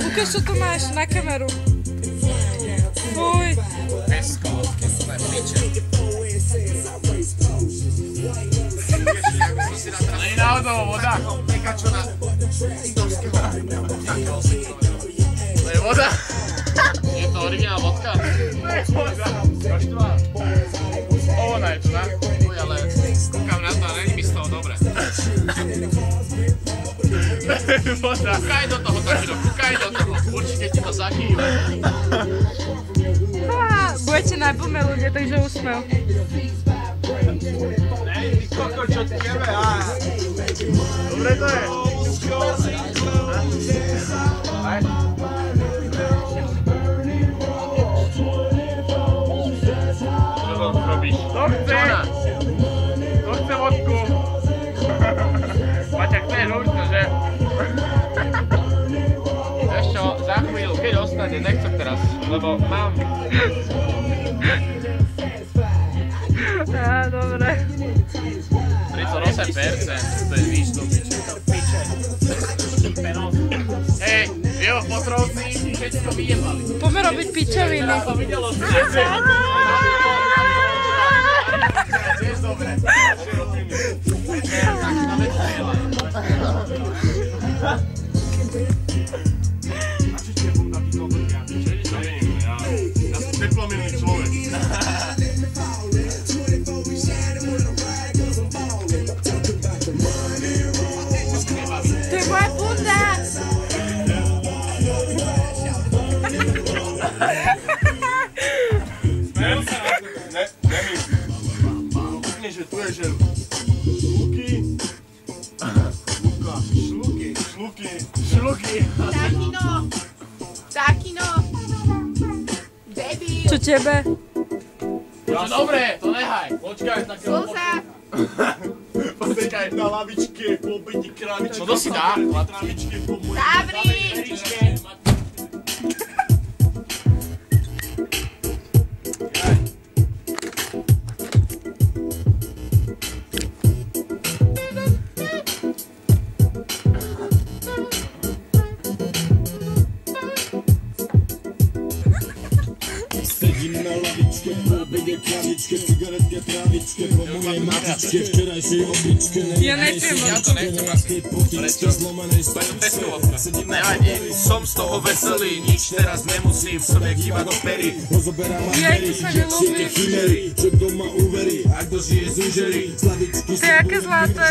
Ukáž, čo tu máš na kameru. Fuj. Pesko, kesné piče. Není náhodou voda. Pekačo na stovského. To je voda. Je to originál vodka? To je voda. Koštová. Ona je tu, ne? Uj, ale kúkam na to a není mi z toho dobre. Voda. Kúkaj do toho, Takino, kúkaj do toho. Určite ti to zakýve. Budete na blme ľudia, takže úsmev. Nej, ty koko, čo tebe, dobre to je. Aj. Čo to robíš? To chce! To chce vodku! Maťa, chceš určite, že? Vieš čo, za chvíľu, keď ostane, nechcem teraz, lebo mám... Á, dobre. 38%, to je výstup. Hej, jo, potrovci, Všetko vyjebali. Poďme robiť pičoviny. to videlo si. Tiež dobre. Tak na večera. Ja som teplomilný človek. To je moja bunda. Úplne, že tu je, že šluky. Takino! Baby! Čo tebe? No dobre, to nehaj. Počkaj, také... Slza! Počkaj, na lavičke, pobiti kravička. No to si dá. Kravičke, po mojej... Zavri! Sedím na lavičke, po obede kravičke, cigaretke, trávičke, po mojej matičke, včerajšej obličke, Ja nechcem. Ja to nechcem asi. Prečo? Preto testovodka. Nevadí, som z toho veselý, nič teraz nemusím, som jak iba do pery. Jej, to sa nelúbim. Čo kto ma uverí, ak to žije zúžerí, slavičky To je aké zlaté.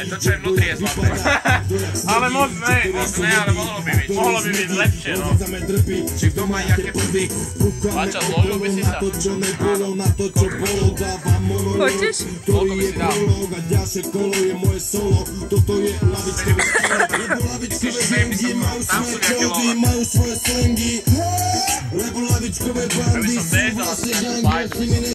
Aj to, čo je vnútri, je zlaté. Ale moc ne. Ale mohlo by byť. Mohlo by byť lepšie, no. Či kto má jaké prdy, Vača, zložil by si sa. to, čo nebolo, na to, čo bolo, dávam monológ. Chodíš? Koľko by si dal? A ďalšie kolo je moje solo, toto je lavičkové lebo lavičkové gangy majú svoje čoldy, majú svoje slengy, lebo lavičkové bandy sú vlastne gangy.